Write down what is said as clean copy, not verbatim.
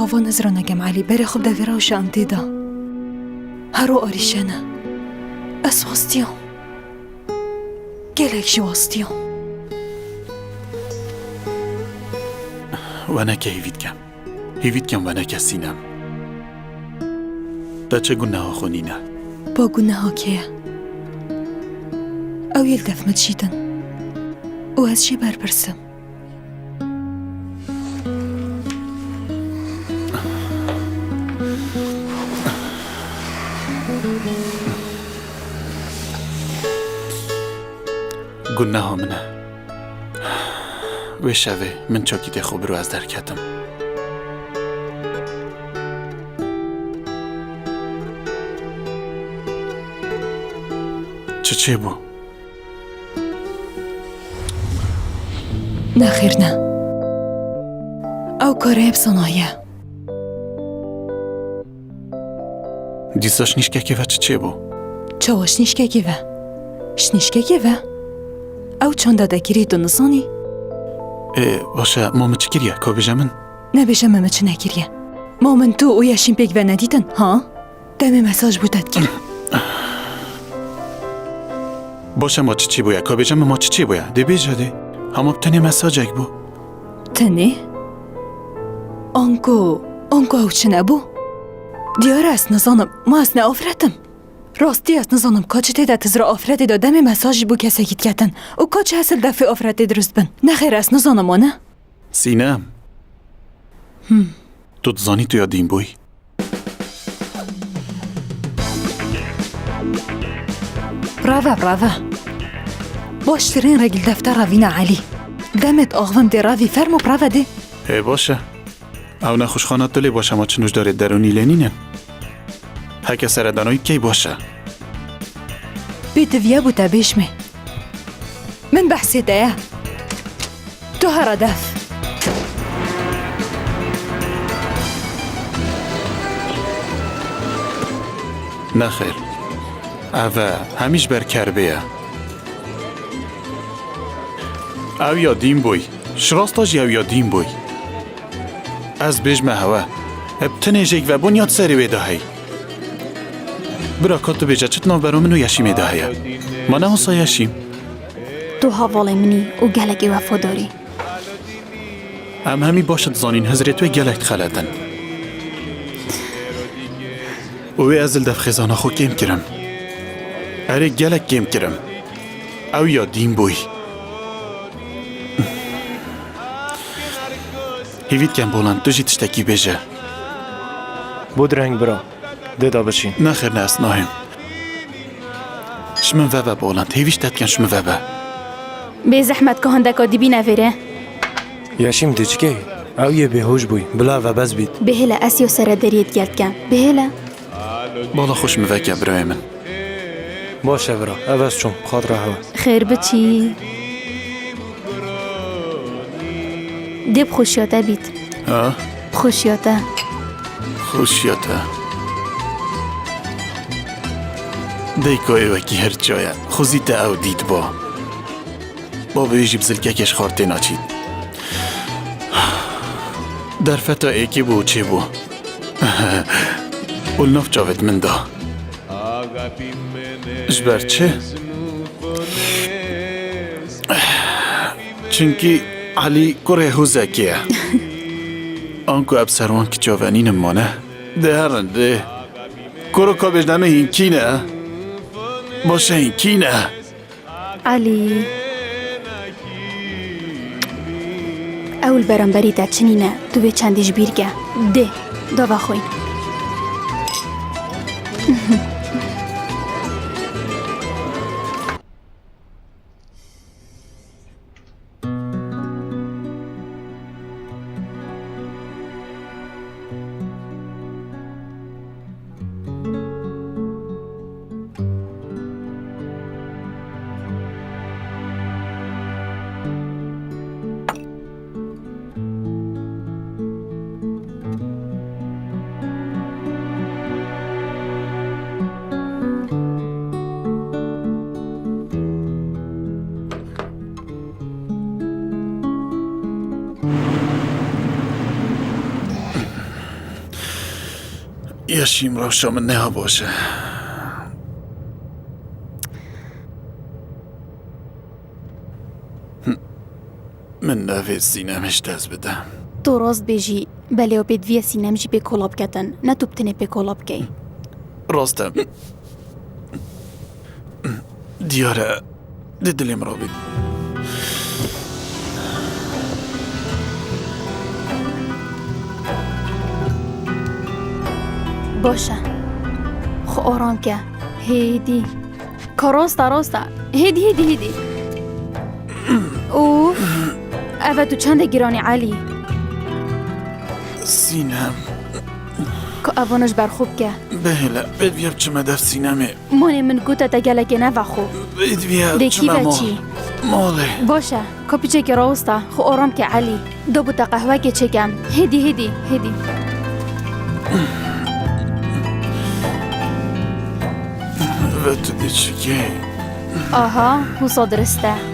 تاوان از را نگم علی بره خوب دویره و شانتی دا هرو آریشنه از واستیام گلک شی واستیام و نکه هیوید کم و نکه سینم دا چه گناه ها خونینه با گناه ها که او یل دفمت شیدن او از چی برپرسم گناه ها منه و شوه من چاکیت خوب رو از در کتم چه بو؟ نه خیر نه او کاره افسانایه دیساش نیشکه که و چه بو؟ چاواش نیشکه که و شنیشکه که و او چند داده دو نسانی باشه مامه چه کریه که بجه من؟ نه بجه مامه چه نکریه مامن تو او یشیم پیک و ندیدن ها؟ دم مساج بودت کرد باشه ما چی بویا که بجه ما چی بویا ده بیجه ده همه بتنی مساج اک بو تنی؟ آنکو او چه نبو؟ دیاره است نزانم ما از نه آفرتم راستی است نزانم کاچه تیدت از را آفرتی دا دم مساجی بو کسی گید کتن او کاچه اصل دفعه آفرتی درست بن نه خیر است نزانم آنه؟ سینم تو تزانی تو یادیم بوی براوه باشترین رگل دفتر روینه علی دمت آغوم دی راوی فرمو براوه دی باشه او نه خوشخانات دلی باشه ما چنوش داره درونی لینینن هکه سردانوی کی باشه بیت ویا بوده بیشمه من بحثی ده تو هر دف نه خیر اوه همیش بر کربیه او یادیم بوی شراستاج او یادیم بوی از بجمه هوا ابتنه جیگ و بنیاد سری ویده هی برا کاتو بیجه چت ناو برا منو یشیم ده هیا ما نه حسا یشیم تو حواله منی و گلگی وفاداری همی باشد زانین هزریتوی گلک خلدن اوی ازل دف خزانه خو کم کرم اره گلک کم کرم او یادیم بوی هیوید کم بولند تو جی تشتکی بیجه بود رنگ برا دیدا بچین نه خیر نه اسناهم شمن وابا بولند هیویش داد کن شمن وابا به زحمت که هندکا دیبی نویره یاشیم دیچکی او یه بهوش بوی بلا و بز بید بهله اسیو سر دریت گلد کن بهله بالا خوش موکه برای من باشه برا عوض چون خاطر هوا خیر بچی دیب خوشیاته بید خوشیاته خوشیاته دیکای وکی هر جایه خوزیت او دید با بیجی بزلکه کش خارتی ناچید در فتا ایکی بو چی بو اول نف جاوت من دا جبر چه؟ چونکی علی کره هوزکیه آنکو اب سروان که جاوانین مانه ده هرنده کرو کابش نمه این کی نه؟ باشه این کی نه؟ علی اول برانبری دا چنینه تو به چندیش بیرگه ده داوا خوین یشیم روشا من نه باشه من نوی سینمش دست بدم تو راست بیجی بله و بدوی سینم جی به کلاب کتن نه تو بتنه به کلاب کی راستم دیاره دی دلیم را بید باشه خو آرام که هیدی که راسته هیدی اوف اوه تو چند گرانی علی سینم که اوانش برخوب که بهله بید بیاب چه مدف سینمه مانه من گوته تا گلکه نه و خوب بید بیاب دکی چه و چی ماله باشه که پیچه که راسته خو آرام که علی دو بوتا قهوه که چکم هیدی و تو دی چه که آها حوصا درسته